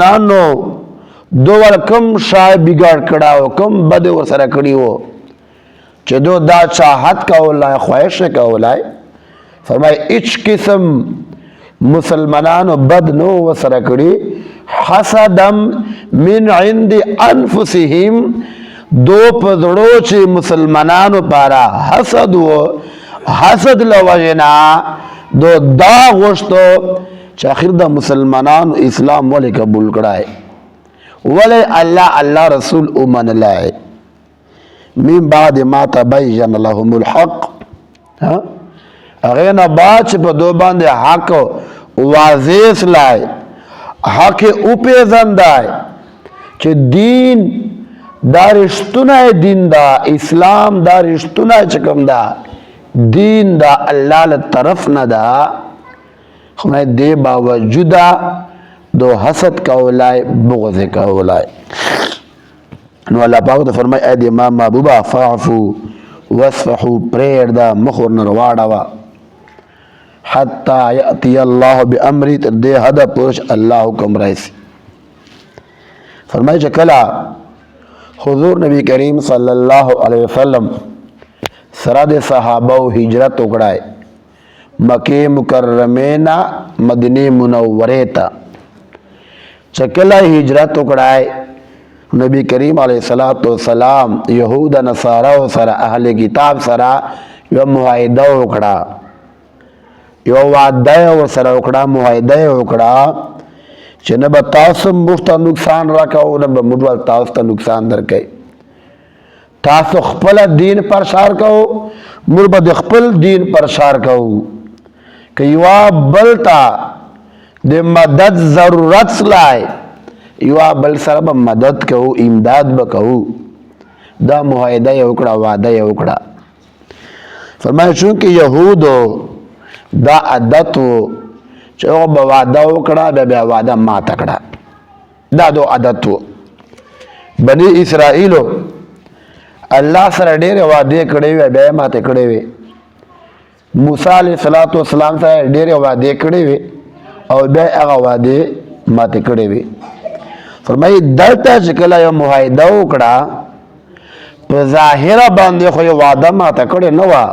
نانو دو ور کم شای بگاڑ کڑاو کم بد ور سره کړیو چې دو دا چاہت کولای خواهش کولای فرمای اچ قسم مسلمانانو بد نو ور سره کړی حسدم من عند انفسهم دو پزړو چې مسلمانانو پارا حسد و حسد لوجنا دو دا غشتو چې اخر د مسلمانانو اسلام ولې قبول کړای ولې الله رسول اومن لای من بعد ما تبين لهم الحق اغه نه بعد چې په دو باندې حق واضح لای حق او پیژندای چې دین دا رښتونه دین دا اسلام دا رښتونه چکم دا دین دا الله له طرف نه دا خو نه دی باوجود دو حسد کولای بغض کولای نو الله پاک ته فرمای اې د امام محبوبا فاعفو واصفحوا پرېر دا مخور نه واړه حتا یاتی الله بامر دې هدا پوش الله حکم راځي فرمای چې کلا حضور نبی کریم صلی الله علیه وسلم سره د صحابه هجرت وکړای مکه مکرمه نا مدینه منوره ته چکلا هجرت وکړای نبی کریم علیه الصلاۃ والسلام یهود نصارا سره اهل کتاب سره یو معاهده وکړه یو وعده سره وکړه معاهده وکړه چې نه به تاسو مفته نقصان راکاو نه به موږ تاسو ته نقصان درکې تاسو خپل دین پرشار کوو موږ به خپل دین پرشار کوو که یوا بلتا د مدد ضرورت لای یوا بل سره به مدد کوو امداد به کوو دا معاهده یې وکړه وعده یې وکړه فرمایي چونکې یهودو دا عادت و چې هغه به وعده وکړه بیا وعده ماته کړه دا دو عادت و بني اسرائیلو الله سره ډېرې وعدې کړې وې بیا یې ماتې کړې وې موسی علیه السلام سره ډېرې وعدې کړې وې او بیا هغه وعدې ماتې کړې وې فرمایي دلته چې کله یو معاهده وکړه په ظاهره باندې خو یې وعده ماته کړې نه وه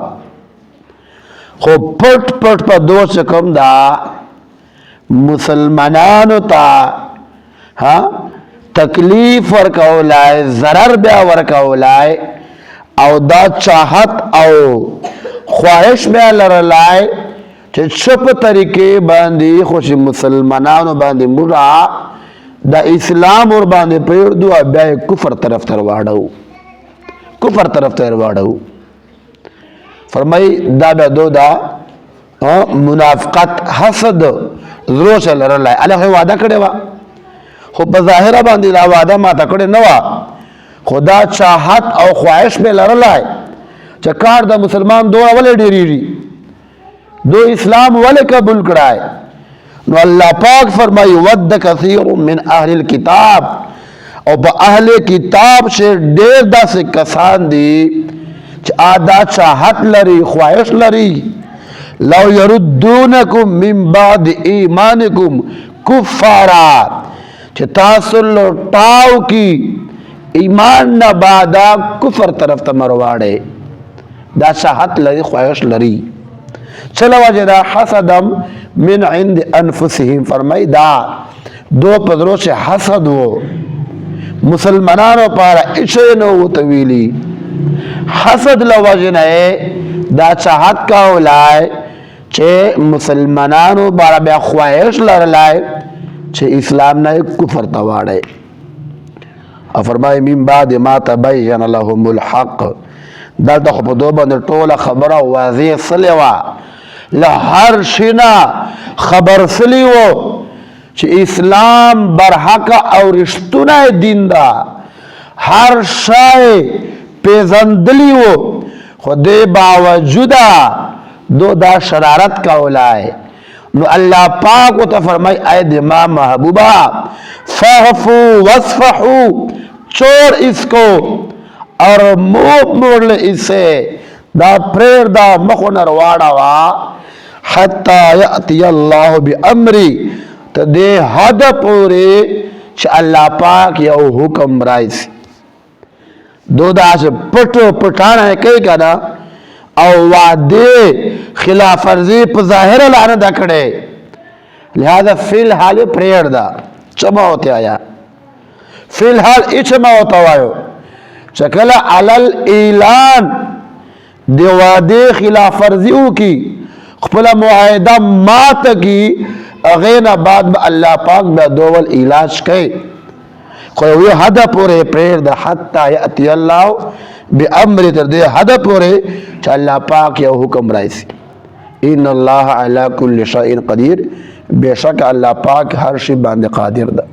خو پټ پټ په دو چې کوم دا مسلمانانو ته تکلیف ورکولای ضرر بیا ورکولای او دا چاہت او خواهش بیا لرلای چې چپ طریقې باندې خوش مسلمانانو باندې مرا دا اسلام ور باندې پریږدو بیا کفر طرف تر واړو فرمای دا بیا دو دا منافقت حسد زرو سره لرلای الله وعده کړی و خو په ظاهره باندې دا وعده ماته کړې نه وه خدا چاہت او خواهش به لرلای چې کار د مسلمان دوه ولې ډېرېږي دو اسلام ولې قبول کړای نو الله پاک فرمایي ود کثیر من اهل الكتاب او په اهل کتاب چې ډېر داسې کسان دي چې آدا چاہت لري خواهش لري لو يردونکم من بعد ایمانکم کفارا چې تاسو لوټاو کی ایمان نه بعدا کفر طرف ته مرواړي دا چاہت لري خواهش لري چلو وجدا حسدم من عند انفسهم فرمای دا دو پدرو سے حسد و مسلمانانو پارا اشنو وتویلی حسد لوجنه دا چاہت کا اولای چې مسلمانانو بارا بیا خواهش لرلای چې اسلام نه کفر ته واړی او فرمای من بعد ما تبين لهم الحق دلته خو په دو باندې ټوله خبره واضح سلی وه له هر شینا خبر سلی و چې اسلام برحق او رښتونه دین ده هر شای پیژندلی و خو دې باوجوده دو دا شرارت کولای نو الله پاک و ته فرمای اے د ما محبوبا فاعفو واصفحوا چھوڑ اس کو اور منہ موڑ لے اسے دا پریر دا مخو نرواڑا وا حتی یأتی اللہ بی امری تا دے حد پورے چې الله پاک یو حکم راځي دو داسې پټو پټانه کوي کنه او وعده خلاف ورزي په ظاهر لانه دا کړي لہذا فی الحال پرېړ دا چما ہوتے آیا فی الحال اچما ہوتا وایو چکل علل اعلان دی وعده خلاف ورزیو کی خپل معاهده مات کی اغینا بعد با اللہ پاک با دول علاج کئی خوی حد پورے پریر دا حتی یأتی اللہ بی امر تر دے حد پورے چا اللہ پاک یا حکم رائسی ان اللہ علی کل شئین قدیر بے شک اللہ پاک ہر شی باندے قادر دا